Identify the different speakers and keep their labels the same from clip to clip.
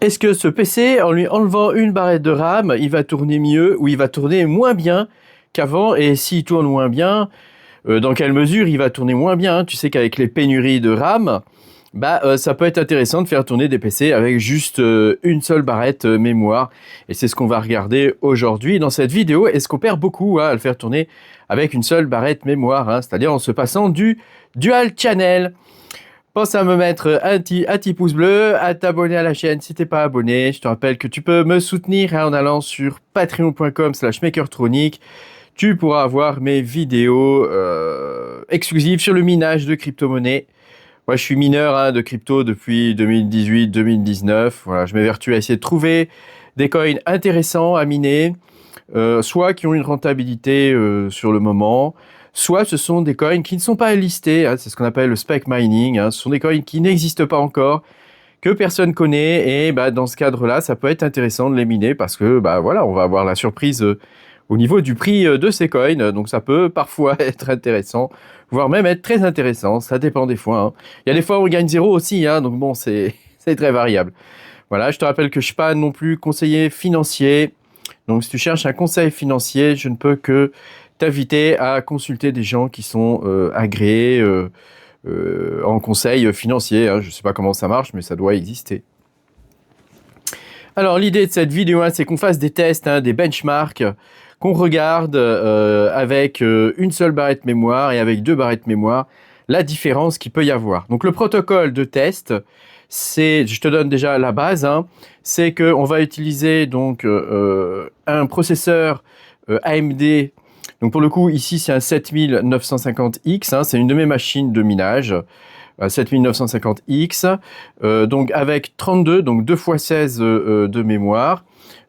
Speaker 1: Est-ce que ce PC, en lui enlevant une barrette de RAM, il va tourner mieux ou il va tourner moins bien qu'avant? Et s'il tourne moins bien, dans quelle mesure il va tourner moins bien, hein? Tu sais qu'avec les pénuries de RAM, ça peut être intéressant de faire tourner des PC avec juste une seule barrette mémoire. Et c'est ce qu'on va regarder aujourd'hui dans cette vidéo. Est-ce qu'on perd beaucoup à le faire tourner avec une seule barrette mémoire, hein, c'est-à-dire en se passant du dual channel? Pense à me mettre un petit pouce bleu, à t'abonner à la chaîne si t'es pas abonné. Je te rappelle que tu peux me soutenir en allant sur patreon.com/makertronic. Tu pourras avoir mes vidéos exclusives sur le minage de crypto-monnaies. Moi, je suis mineur de crypto depuis 2018-2019. Voilà, je m'évertue à essayer de trouver des coins intéressants à miner, soit qui ont une rentabilité sur le moment, soit ce sont des coins qui ne sont pas listés, hein, c'est ce qu'on appelle le spec mining, hein, ce sont des coins qui n'existent pas encore, que personne connaît, et dans ce cadre-là, ça peut être intéressant de les miner parce que voilà, on va avoir la surprise au niveau du prix de ces coins, donc ça peut parfois être intéressant, voire même être très intéressant, ça dépend des fois, hein. Il y a des fois où on gagne zéro aussi, hein, donc bon, c'est très variable. Voilà, je te rappelle que je ne suis pas non plus conseiller financier, donc si tu cherches un conseil financier, je ne peux que t'inviter à consulter des gens qui sont agréés en conseil financier, hein. Je ne sais pas comment ça marche, mais ça doit exister. Alors l'idée de cette vidéo, c'est qu'on fasse des tests, des benchmarks, qu'on regarde avec une seule barrette mémoire et avec deux barrettes mémoire, la différence qu'il peut y avoir. Donc le protocole de test, je te donne déjà la base, hein, c'est qu'on va utiliser donc un processeur AMD. Donc pour le coup, ici, c'est un 7950X, hein, c'est une de mes machines de minage, 7950X, donc avec 32, donc 2 x 16 de mémoire.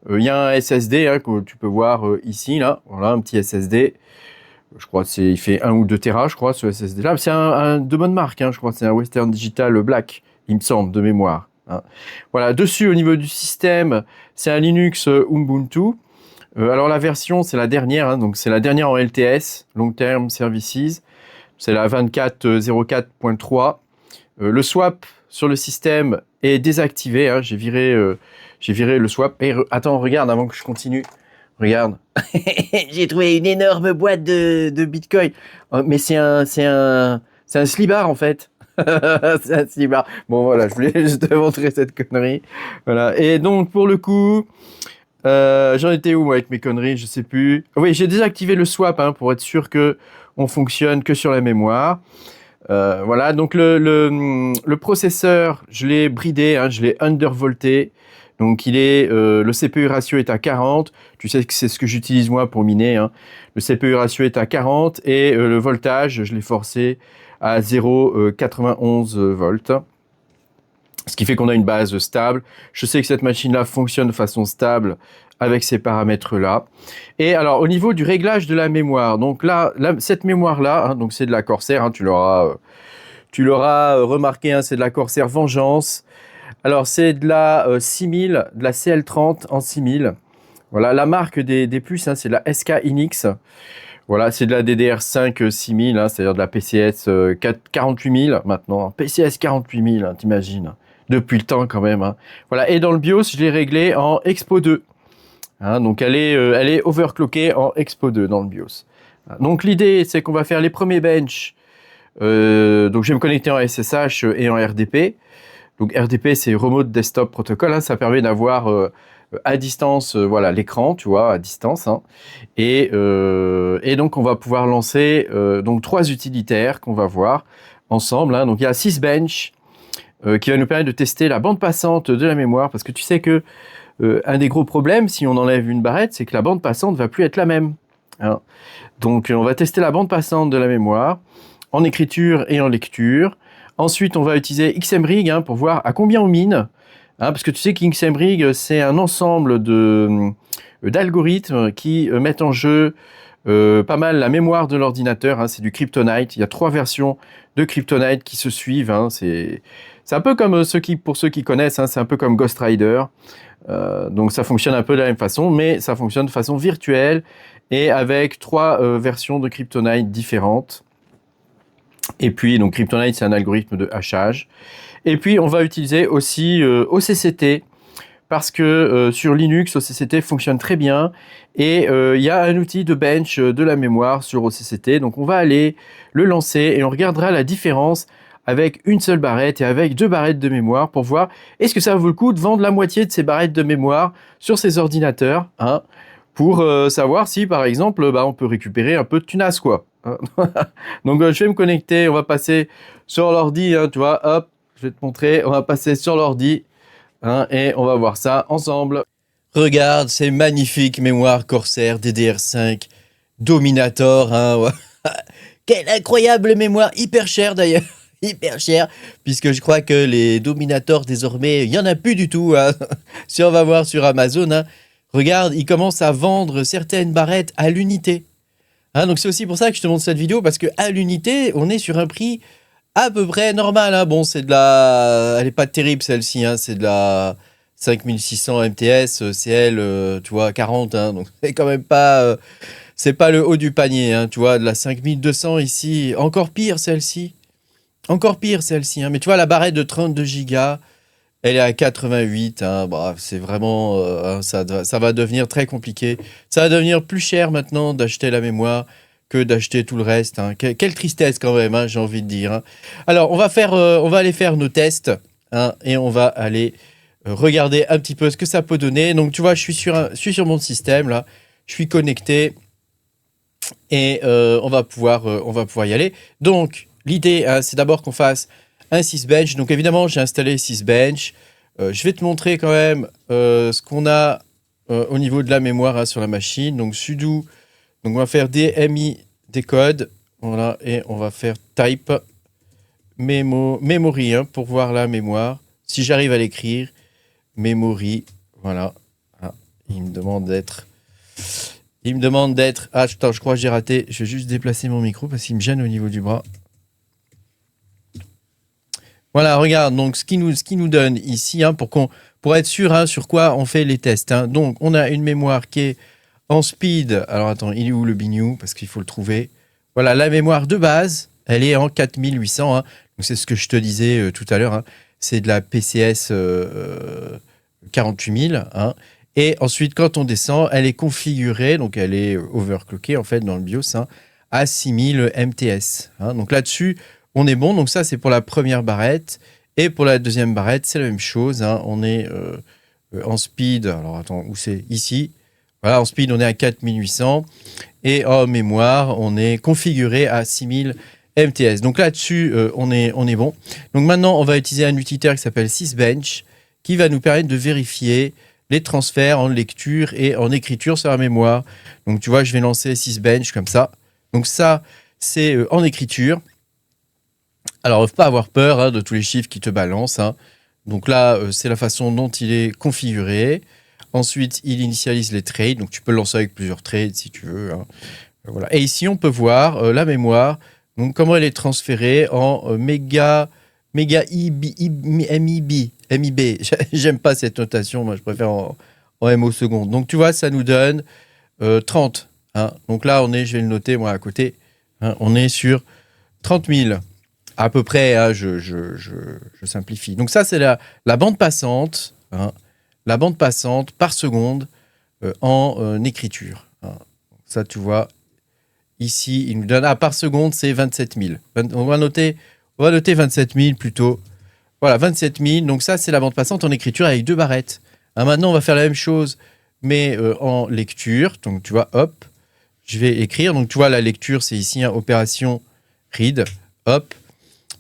Speaker 1: Il y a un SSD que tu peux voir ici, là, voilà, un petit SSD. Je crois qu'il fait 1 ou 2 Tera, je crois, ce SSD-là. C'est un de bonne marque, hein, je crois que c'est un Western Digital Black, il me semble, de mémoire, hein. Voilà, dessus, au niveau du système, c'est un Linux Ubuntu. Alors la version, c'est la dernière, hein, donc c'est la dernière en LTS, Long Term Services, c'est la 24.04.3. Le swap sur le système est désactivé, hein, j'ai viré le swap. Et attends, regarde, avant que je continue, regarde, j'ai trouvé une énorme boîte de Bitcoin, mais c'est un slibar en fait. C'est un slibar. Bon voilà, je voulais juste te montrer cette connerie. Voilà, et donc pour le coup... j'en étais où moi avec mes conneries, je sais plus. Oui, j'ai désactivé le swap pour être sûr que on fonctionne que sur la mémoire. Voilà, donc le processeur, je l'ai bridé, je l'ai undervolté. Donc le CPU ratio est à 40. Tu sais que c'est ce que j'utilise moi pour miner, hein. Le CPU ratio est à 40 et le voltage, je l'ai forcé à 0,91 volts. Ce qui fait qu'on a une base stable. Je sais que cette machine-là fonctionne de façon stable avec ces paramètres-là. Et alors, au niveau du réglage de la mémoire, donc là cette mémoire-là, donc c'est de la Corsair, tu l'auras remarqué, c'est de la Corsair Vengeance. Alors, c'est de la 6000, de la CL30 en 6000. Voilà, la marque des puces, c'est de la SK Hynix. Voilà, c'est de la DDR5 6000, c'est-à-dire de la PCS 48000 maintenant. PCS 48000, t'imagines, depuis le temps quand même, hein. Voilà, et dans le BIOS, je l'ai réglé en Expo 2. Donc elle est overclockée en Expo 2 dans le BIOS. Donc l'idée, c'est qu'on va faire les premiers bench. Donc je vais me connecter en SSH et en RDP. Donc RDP, c'est Remote Desktop Protocol, ça permet d'avoir à distance, voilà, l'écran, tu vois, à distance, hein. Et donc on va pouvoir lancer donc 3 utilitaires qu'on va voir ensemble, hein. Donc il y a Sysbench qui va nous permettre de tester la bande passante de la mémoire, parce que tu sais que un des gros problèmes, si on enlève une barrette, c'est que la bande passante va plus être la même, hein. Donc on va tester la bande passante de la mémoire en écriture et en lecture. Ensuite, on va utiliser XMRig pour voir à combien on mine, parce que tu sais qu'XMRig, c'est un ensemble d'algorithmes qui mettent en jeu pas mal la mémoire de l'ordinateur, c'est du Kryptonite. Il y a 3 versions de Kryptonite qui se suivent, c'est un peu comme pour ceux qui connaissent, c'est un peu comme Ghost Rider. Donc ça fonctionne un peu de la même façon, mais ça fonctionne de façon virtuelle et avec 3 versions de Kryptonite différentes. Et puis, donc Kryptonite, c'est un algorithme de hachage. Et puis, on va utiliser aussi OCCT. parce que sur Linux, OCCT fonctionne très bien et il y a un outil de bench de la mémoire sur OCCT. Donc on va aller le lancer et on regardera la différence avec une seule barrette et avec 2 barrettes de mémoire pour voir est-ce que ça vaut le coup de vendre la moitié de ces barrettes de mémoire sur ces ordinateurs, hein, pour savoir si par exemple on peut récupérer un peu de tunas quoi. Hein. Donc je vais me connecter, on va passer sur l'ordi, hein, tu vois, hop, je vais te montrer, on va passer sur l'ordi, hein, et on va voir ça ensemble. Regarde, c'est magnifique mémoire Corsair DDR5 Dominator, hein, ouais. Quelle incroyable mémoire, hyper chère d'ailleurs. Hyper cher, puisque je crois que les Dominators désormais, il n'y en a plus du tout, hein. Si on va voir sur Amazon, hein, regarde, ils commencent à vendre certaines barrettes à l'unité. Hein, donc c'est aussi pour ça que je te montre cette vidéo, parce qu'à l'unité, on est sur un prix à peu près normal. Hein. Bon, c'est de la... Elle n'est pas terrible celle-ci, hein, c'est de la 5600 MTS, CL, tu vois, 40, hein, donc c'est quand même pas... c'est pas le haut du panier, hein, tu vois, de la 5200 ici, encore pire celle-ci. Encore pire celle-ci, hein. Mais tu vois, la barrette de 32 Go, elle est à 88. Hein. Bah, c'est vraiment... ça va devenir très compliqué. Ça va devenir plus cher maintenant d'acheter la mémoire que d'acheter tout le reste. Hein. Quelle tristesse quand même, hein, j'ai envie de dire. Hein. Alors, on va aller faire nos tests, hein, et on va aller regarder un petit peu ce que ça peut donner. Donc, tu vois, je suis sur mon système, là. Je suis connecté et on va pouvoir y aller. Donc... L'idée, hein, c'est d'abord qu'on fasse un sysbench. Donc évidemment, j'ai installé sysbench. Je vais te montrer quand même ce qu'on a au niveau de la mémoire, hein, sur la machine. Donc sudo, donc on va faire dmi decode, voilà, et on va faire type memory, hein, pour voir la mémoire. Si j'arrive à l'écrire, memory, voilà. Ah, il me demande d'être... Ah, attends, je crois que j'ai raté. Je vais juste déplacer mon micro parce qu'il me gêne au niveau du bras. Voilà, regarde, donc ce qui nous donne ici, hein, pour être sûr, hein, sur quoi on fait les tests. Hein. Donc, on a une mémoire qui est en speed. Alors, attends, il est où le bignou? Parce qu'il faut le trouver. Voilà, la mémoire de base, elle est en 4800. Hein. Donc, c'est ce que je te disais tout à l'heure. Hein. C'est de la PCS 48000. Hein. Et ensuite, quand on descend, elle est configurée, donc elle est overclockée, en fait, dans le BIOS, hein, à 6000 MTS. Hein. Donc, là-dessus... on est bon, donc ça c'est pour la première barrette. Et pour la deuxième barrette, c'est la même chose. Hein. On est en speed. Alors attends, où c'est? Ici. Voilà, en speed, on est à 4800. Et en mémoire, on est configuré à 6000 MTS. Donc là-dessus, on est bon. Donc maintenant, on va utiliser un utilitaire qui s'appelle sysbench, qui va nous permettre de vérifier les transferts en lecture et en écriture sur la mémoire. Donc tu vois, je vais lancer sysbench comme ça. Donc ça, c'est en écriture. Alors, il ne faut pas avoir peur, hein, de tous les chiffres qui te balancent. Hein. Donc là, c'est la façon dont il est configuré. Ensuite, il initialise les trades. Donc, tu peux le lancer avec plusieurs trades si tu veux. Hein. Voilà. Et ici, on peut voir la mémoire. Donc, comment elle est transférée en méga MIB. J'aime pas cette notation. Moi, je préfère en MO seconde. Donc, tu vois, ça nous donne 30. Hein. Donc là, je vais le noter, moi, à côté. Hein, on est sur 30 000. À peu près, hein, je simplifie. Donc ça, c'est la bande passante, hein, la bande passante par seconde en écriture. Hein. Ça, tu vois, ici, il nous donne, par seconde, c'est 27 000. On va noter 27 000 plutôt. Voilà, 27 000. Donc ça, c'est la bande passante en écriture avec 2 barrettes. Hein, maintenant, on va faire la même chose, mais en lecture. Donc, tu vois, hop, je vais écrire. Donc, tu vois, la lecture, c'est ici, hein, opération read, hop.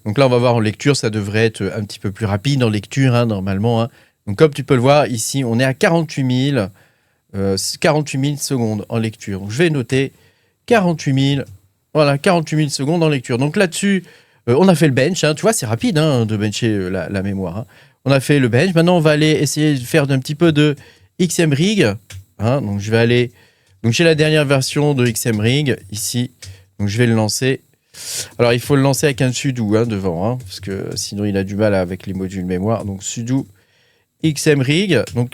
Speaker 1: Donc là, on va voir en lecture, ça devrait être un petit peu plus rapide en lecture, hein, normalement. Hein. Donc comme tu peux le voir, ici, on est à 48 000 secondes en lecture. Donc je vais noter 48 000, voilà, 48 000 secondes en lecture. Donc là-dessus, on a fait le bench. Hein. Tu vois, c'est rapide, hein, de bencher la mémoire. Hein. On a fait le bench. Maintenant, on va aller essayer de faire un petit peu de XMRig. Hein. Donc je vais aller... Donc j'ai la dernière version de XMRig ici. Donc je vais le lancer. Alors, il faut le lancer avec un sudo, hein, devant, hein, parce que sinon, il a du mal avec les modules mémoire. Donc, sudo XMRig. Donc,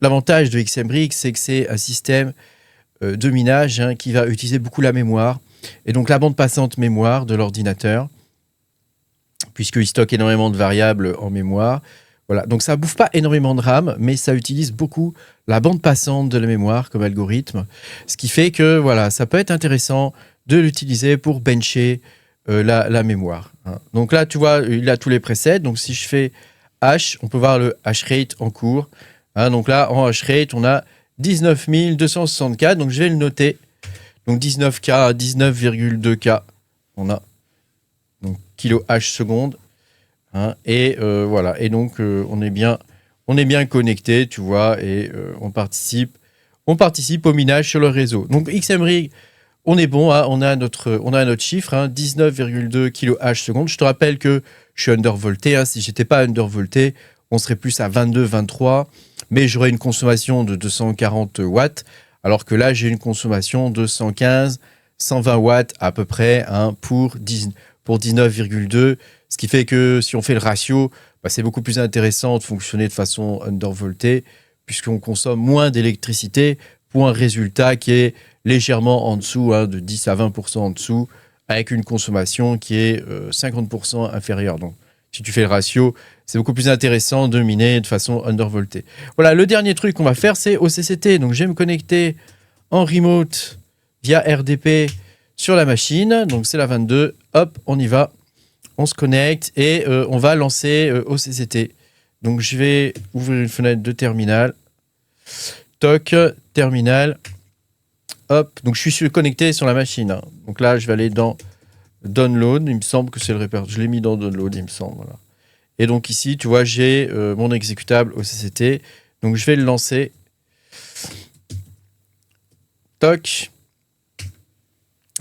Speaker 1: l'avantage de XMRig, c'est que c'est un système de minage, hein, qui va utiliser beaucoup la mémoire. Et donc, la bande passante mémoire de l'ordinateur, puisqu'il stocke énormément de variables en mémoire. Voilà, donc ça bouffe pas énormément de RAM, mais ça utilise beaucoup la bande passante de la mémoire comme algorithme, ce qui fait que voilà, ça peut être intéressant de l'utiliser pour bencher la mémoire. Hein. Donc là, tu vois, il a tous les presets. Donc si je fais hash, on peut voir le hash rate en cours. Hein, donc là, en hash rate, on a 19 264. Donc je vais le noter. Donc 19K, 19,2K. On a donc kilo hash seconde. Hein, et voilà. Et donc on est bien connecté, tu vois, et on participe au minage sur le réseau. Donc XMRig, on est bon, hein, on a notre chiffre, hein, 19,2 kHz seconde. Je te rappelle que je suis undervolté. Hein, si j'étais pas undervolté, on serait plus à 22, 23, mais j'aurais une consommation de 240 watts, alors que là, j'ai une consommation de 115, 120 watts à peu près hein, pour 19,2, ce qui fait que si on fait le ratio, bah, c'est beaucoup plus intéressant de fonctionner de façon undervoltée, puisqu'on consomme moins d'électricité pour un résultat qui est légèrement en dessous, hein, de 10 à 20% en dessous, avec une consommation qui est 50% inférieure. Donc, si tu fais le ratio, c'est beaucoup plus intéressant de miner de façon undervoltée. Voilà, le dernier truc qu'on va faire, c'est OCCT. Donc, je vais me connecter en remote via RDP sur la machine. Donc, c'est la 22. Hop, on y va. On se connecte et on va lancer OCCT. Donc, je vais ouvrir une fenêtre de terminal. Toc, terminal. Hop, donc je suis connecté sur la machine. Hein. Donc là, je vais aller dans Download. Il me semble que c'est le répertoire. Je l'ai mis dans Download, il me semble. Voilà. Et donc ici, tu vois, j'ai mon exécutable OCCT. Donc je vais le lancer. Toc.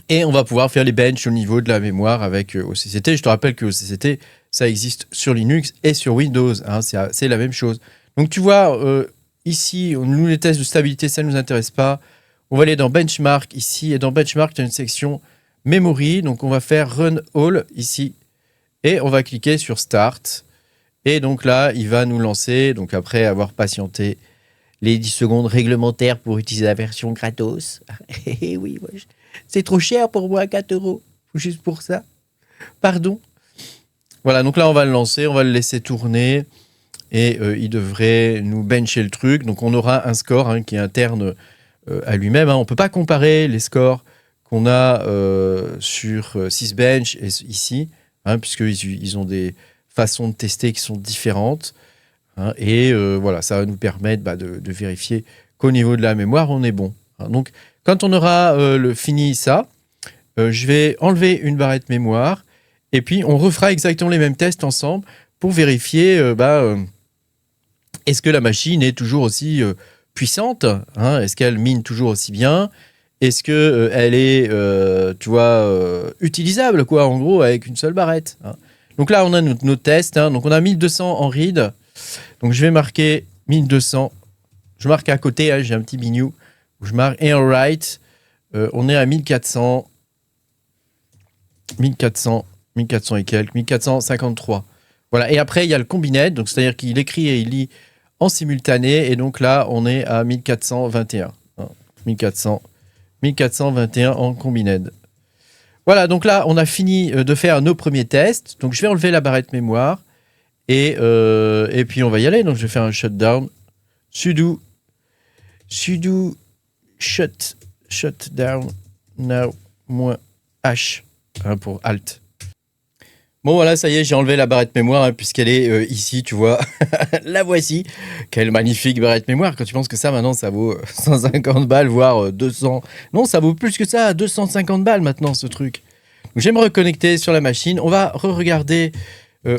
Speaker 1: Et on va pouvoir faire les benches au niveau de la mémoire avec OCCT. Je te rappelle que OCCT, ça existe sur Linux et sur Windows. Hein, c'est la même chose. Donc tu vois, ici, nous, les tests de stabilité, ça ne nous intéresse pas. On va aller dans Benchmark ici. Et dans Benchmark, tu as une section Memory. Donc on va faire Run All ici. Et on va cliquer sur Start. Et donc là, il va nous lancer. Donc après avoir patienté les 10 secondes réglementaires pour utiliser la version gratos. Oui, c'est trop cher pour moi, 4 €. Juste pour ça. Pardon. Voilà, donc là, on va le lancer. On va le laisser tourner. Et il devrait nous bencher le truc. Donc on aura un score hein, qui est interne à lui-même. Hein. On ne peut pas comparer les scores qu'on a sur Sysbench et ici, hein, puisqu'ils ont des façons de tester qui sont différentes. Hein, et voilà, ça va nous permettre de vérifier qu'au niveau de la mémoire, on est bon. Hein. Donc, quand on aura fini ça, je vais enlever une barrette mémoire et puis on refera exactement les mêmes tests ensemble pour vérifier est-ce que la machine est toujours aussi puissante, hein, est-ce qu'elle mine toujours aussi bien, est-ce qu'elle est, utilisable, quoi, en gros, avec une seule barrette. Hein. Donc là, on a nos tests. Hein, donc on a 1200 en read. Donc je vais marquer 1200. Je marque à côté, hein, j'ai un petit bignou. Je marque et en write, on est à 1400. 1400 et quelques, 1453. Voilà, et après, il y a le combined, donc c'est-à-dire qu'il écrit et il lit en simultané, et donc là, on est à 1421. Hein, 1421 en combined. Voilà, donc là, on a fini de faire nos premiers tests. Donc, je vais enlever la barrette mémoire, et puis on va y aller. Donc, je vais faire un shutdown. Sudo shutdown now -h hein, pour alt. Bon voilà, ça y est, j'ai enlevé la barrette mémoire hein, puisqu'elle est ici, tu vois. La voici. Quelle magnifique barrette mémoire. Quand tu penses que ça, maintenant, ça vaut 150 balles, voire 200. Non, ça vaut plus que ça, 250 balles maintenant, ce truc. Donc, je vais me reconnecter sur la machine. On va re-regarder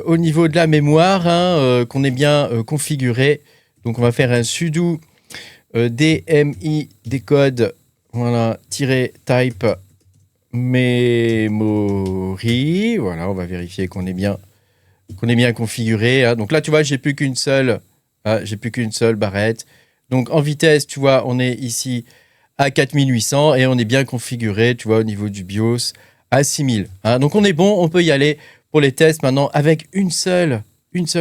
Speaker 1: au niveau de la mémoire hein, qu'on est bien configuré. Donc, on va faire un sudo dmi decode voilà, -type memory. Voilà, on va vérifier qu'on est bien configuré. Hein. Donc là, tu vois, j'ai plus qu'une seule barrette. Donc en vitesse, tu vois, on est ici à 4800 et on est bien configuré, tu vois, au niveau du BIOS à 6000. Hein. Donc on est bon, on peut y aller pour les tests maintenant avec une seule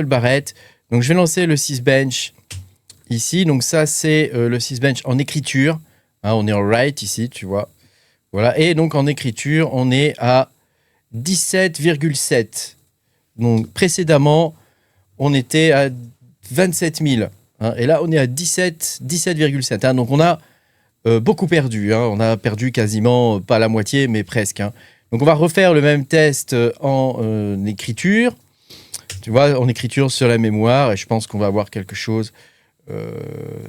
Speaker 1: barrette. Donc je vais lancer le Sysbench ici. Donc ça, c'est le Sysbench en écriture. Hein, on est en write ici, tu vois. Voilà, et donc en écriture, on est à 17,7. Donc précédemment, on était à 27 000. Hein, et là, on est à 17,7. Hein, donc, on a beaucoup perdu. Hein, on a perdu quasiment, pas la moitié, mais presque. Hein. Donc, on va refaire le même test en écriture. Tu vois, en écriture sur la mémoire. Et je pense qu'on va avoir quelque chose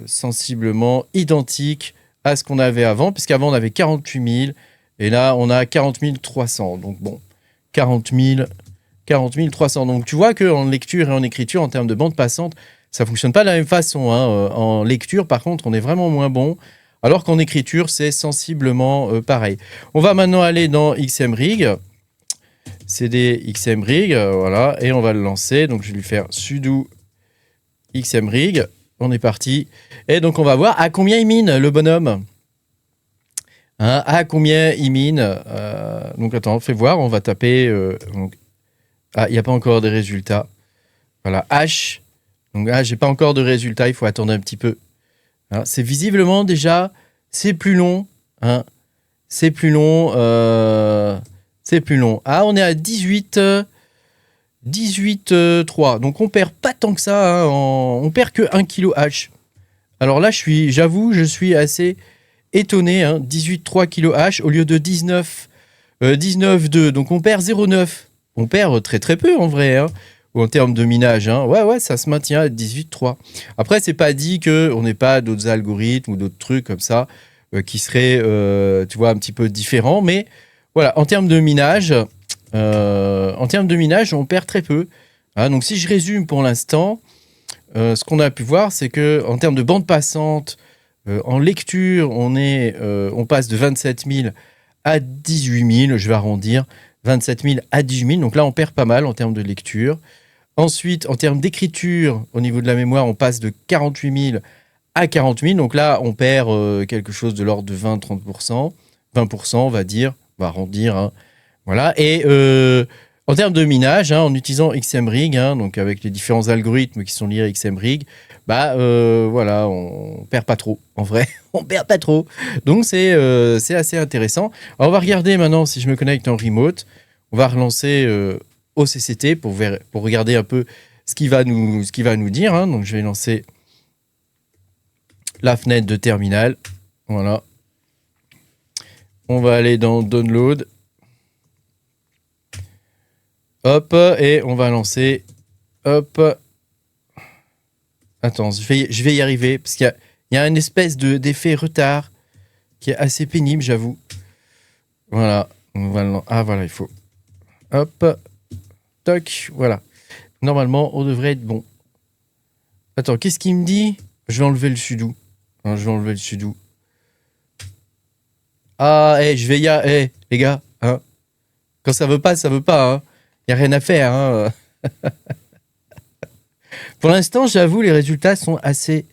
Speaker 1: sensiblement identique à ce qu'on avait avant. Puisqu'avant, on avait 48 000. Et là, on a 40 300. Donc, bon, 40 300. Donc, tu vois qu'en lecture et en écriture, en termes de bande passante, ça ne fonctionne pas de la même façon. Hein. En lecture, par contre, on est vraiment moins bon. Alors qu'en écriture, c'est sensiblement pareil. On va maintenant aller dans XMRig. CD XMRig, voilà. Et on va le lancer. Donc, je vais lui faire sudo XMRig. On est parti. Et donc, on va voir à combien il mine, le bonhomme. Hein, à combien il mine. Donc, attends, fais voir. On va taper... donc, il n'y a pas encore de résultats. Voilà, H. Donc, j'ai pas encore de résultats. Il faut attendre un petit peu. Hein, c'est visiblement déjà, c'est plus long. Hein, c'est plus long. C'est plus long. Ah, on est à 18,3. Donc, on perd pas tant que ça. Hein, on perd que 1 kilo H. Alors là, j'avoue, je suis assez étonné. Hein, 18,3 kilo H au lieu de 19,2. Donc, on perd 0,9. On perd très très peu en vrai. Hein. Ou en termes de minage, hein. Ouais, ça se maintient à 18,3. Après, c'est pas dit qu'on n'ait pas d'autres algorithmes ou d'autres trucs comme ça qui seraient, tu vois, un petit peu différents. Mais voilà, en termes de minage, on perd très peu. Hein. Donc, si je résume pour l'instant, ce qu'on a pu voir, c'est que en termes de bande passante, en lecture, on passe de 27 000 à 18 000. Je vais arrondir. 27 000 à 18 000. Donc là, on perd pas mal en termes de lecture. Ensuite, en termes d'écriture, au niveau de la mémoire, on passe de 48 000 à 40 000. Donc là, on perd quelque chose de l'ordre de 20-30%. 20%, on va dire. On va arrondir. Hein. Voilà. Et en termes de minage, hein, en utilisant XMRig, hein, donc avec les différents algorithmes qui sont liés à XMRig, voilà, on perd pas trop. En vrai, on perd pas trop. Donc, c'est assez intéressant. Alors, on va regarder maintenant si je me connecte en remote. On va relancer OCCT pour regarder un peu ce qu'il va nous dire. Hein. Donc, je vais lancer la fenêtre de terminal. Voilà. On va aller dans Download. Hop, et on va lancer. Hop. Attends, je vais y arriver, parce qu'il y a une espèce d'effet retard qui est assez pénible, j'avoue. Voilà. Voilà, il faut. Hop. Toc, voilà. Normalement, on devrait être bon. Attends, qu'est-ce qu'il me dit? Je vais enlever le sudo. Non, je vais enlever le sudo. Ah, les gars, hein. Quand ça veut pas, ça veut pas, hein. Il n'y a rien à faire, hein. Pour l'instant, j'avoue, les résultats sont assez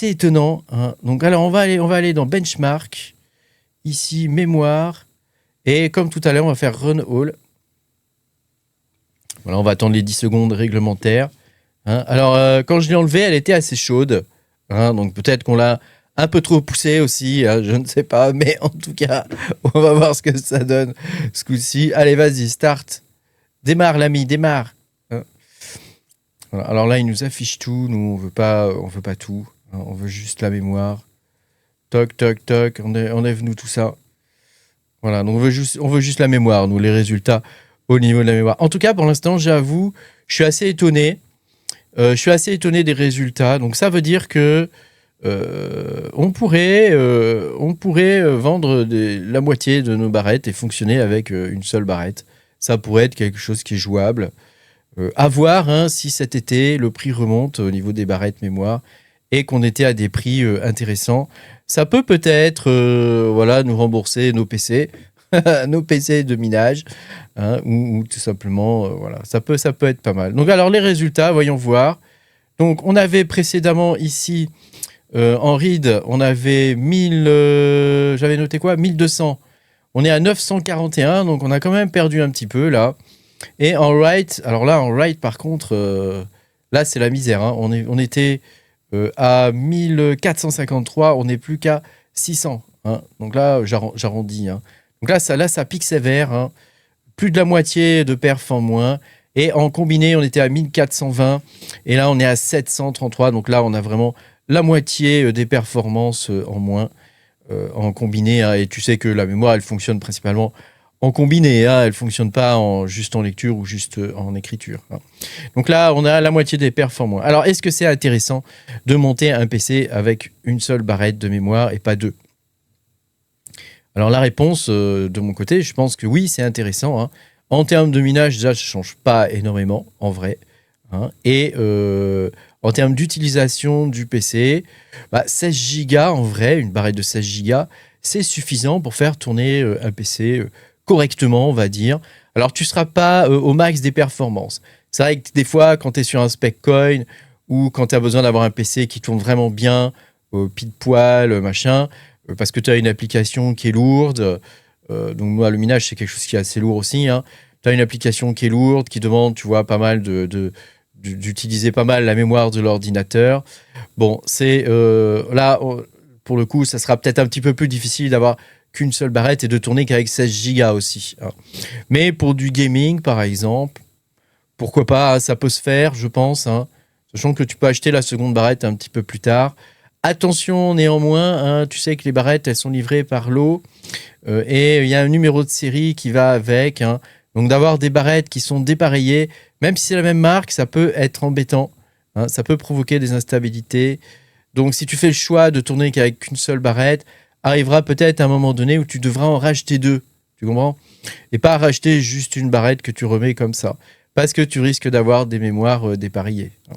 Speaker 1: étonnants. Hein. Donc, alors, on va aller dans Benchmark. Ici, mémoire. Et comme tout à l'heure, on va faire Run All. Voilà, on va attendre les 10 secondes réglementaires. Hein. Alors, quand je l'ai enlevée, elle était assez chaude. Hein. Donc, peut-être qu'on l'a un peu trop poussée aussi. Hein, je ne sais pas. Mais en tout cas, on va voir ce que ça donne ce coup-ci. Allez, vas-y, start. Démarre, l'ami, démarre. Hein. Voilà. Alors là, il nous affiche tout. Nous, on veut pas tout. Hein. On veut juste la mémoire. Toc, toc, toc. Enlève-nous tout ça. Voilà. Donc, on veut juste la mémoire. Nous, les résultats au niveau de la mémoire. En tout cas, pour l'instant, j'avoue, je suis assez étonné. Des résultats. Donc, ça veut dire que on pourrait vendre la moitié de nos barrettes et fonctionner avec une seule barrette. Ça pourrait être quelque chose qui est jouable. À voir hein, si cet été, le prix remonte au niveau des barrettes mémoire et qu'on était à des prix intéressants. Ça peut-être nous rembourser nos PC, nos PC de minage, hein, ou tout simplement, ça peut être pas mal. Donc, alors, les résultats, voyons voir. Donc, on avait précédemment ici, en read, on avait 1000, j'avais noté quoi 1200. On est à 941, donc on a quand même perdu un petit peu, là. Et en write, alors là, en write, par contre, là, c'est la misère. Hein. On était à 1453, on n'est plus qu'à 600. Hein. Donc là, j'arrondis. Hein. Donc là, ça pique sévère. Hein. Plus de la moitié de perf en moins. Et en combiné, on était à 1420 et là, on est à 733. Donc là, on a vraiment la moitié des performances en moins en combiné. Hein. Et tu sais que la mémoire, elle fonctionne principalement en combiné. Hein. Elle ne fonctionne pas juste en lecture ou juste en écriture. Hein. Donc là, on a la moitié des perfs en moins. Alors, est-ce que c'est intéressant de monter un PC avec une seule barrette de mémoire et pas deux? Alors la réponse de mon côté, je pense que oui, c'est intéressant. Hein. En termes de minage, déjà, ça ne change pas énormément, en vrai. Hein. Et en termes d'utilisation du PC, 16 Go, en vrai, une barrette de 16 Go, c'est suffisant pour faire tourner un PC correctement, on va dire. Alors, tu ne seras pas au max des performances. C'est vrai que des fois, quand tu es sur un spec coin ou quand tu as besoin d'avoir un PC qui tourne vraiment bien, pile poil, machin, parce que tu as une application qui est lourde. Donc moi, le minage, c'est quelque chose qui est assez lourd aussi. Hein. Tu as une application qui est lourde, qui demande, tu vois, pas mal d'utiliser pas mal la mémoire de l'ordinateur. Bon, c'est là, pour le coup, ça sera peut-être un petit peu plus difficile d'avoir qu'une seule barrette et de tourner qu'avec 16 Go aussi. Hein. Mais pour du gaming, par exemple, pourquoi pas, ça peut se faire, je pense. Hein. Sachant que tu peux acheter la seconde barrette un petit peu plus tard. Attention néanmoins, hein, tu sais que les barrettes, elles sont livrées par lot et il y a un numéro de série qui va avec. Hein. Donc d'avoir des barrettes qui sont dépareillées, même si c'est la même marque, ça peut être embêtant. Hein. Ça peut provoquer des instabilités. Donc si tu fais le choix de tourner qu'avec qu'une seule barrette, arrivera peut-être un moment donné où tu devras en racheter deux. Tu comprends? Et pas racheter juste une barrette que tu remets comme ça. Parce que tu risques d'avoir des mémoires dépareillées. Hein.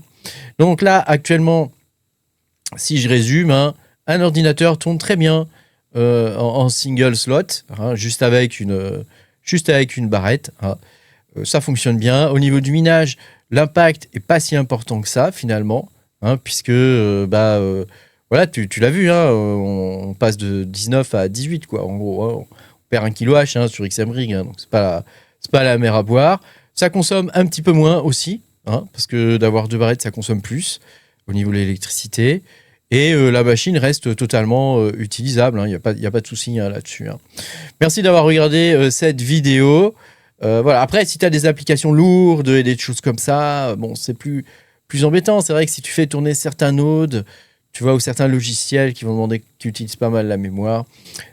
Speaker 1: Donc là, actuellement, si je résume, hein, un ordinateur tourne très bien en single slot, hein, juste avec une barrette. Hein. Ça fonctionne bien. Au niveau du minage, l'impact n'est pas si important que ça, finalement, hein, puisque voilà, tu l'as vu, hein, on passe de 19 à 18, quoi, en gros. Hein, on perd 1 kWh hein, sur XMRig, hein, donc c'est pas la mer à boire. Ça consomme un petit peu moins aussi, hein, parce que d'avoir deux barrettes, ça consomme plus au niveau de l'électricité. Et la machine reste totalement utilisable. Il n'y a pas de souci hein, là-dessus. Hein. Merci d'avoir regardé cette vidéo. Voilà. Après, si tu as des applications lourdes et des choses comme ça, bon, c'est plus embêtant. C'est vrai que si tu fais tourner certains nodes, tu vois, ou certains logiciels qui vont demander que tu utilises pas mal la mémoire,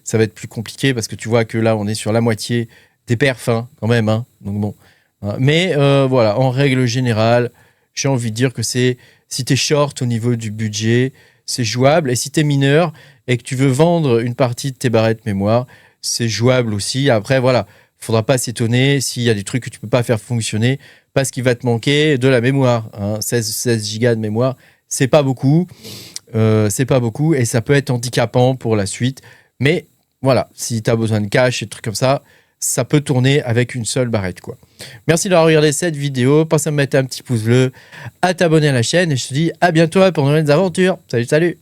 Speaker 1: ça va être plus compliqué parce que tu vois que là, on est sur la moitié des perfs hein, quand même. Hein. Donc bon. Mais voilà, en règle générale, j'ai envie de dire que si tu es short au niveau du budget, c'est jouable. Et si tu es mineur et que tu veux vendre une partie de tes barrettes mémoire, c'est jouable aussi. Après, voilà, il ne faudra pas s'étonner s'il y a des trucs que tu ne peux pas faire fonctionner parce qu'il va te manquer de la mémoire. Hein. 16 Go de mémoire, c'est pas beaucoup. C'est pas beaucoup et ça peut être handicapant pour la suite. Mais voilà, si tu as besoin de cache et de trucs comme ça, ça peut tourner avec une seule barrette, quoi. Merci d'avoir regardé cette vidéo. Pense à me mettre un petit pouce bleu, à t'abonner à la chaîne et je te dis à bientôt pour de nouvelles aventures. Salut, salut!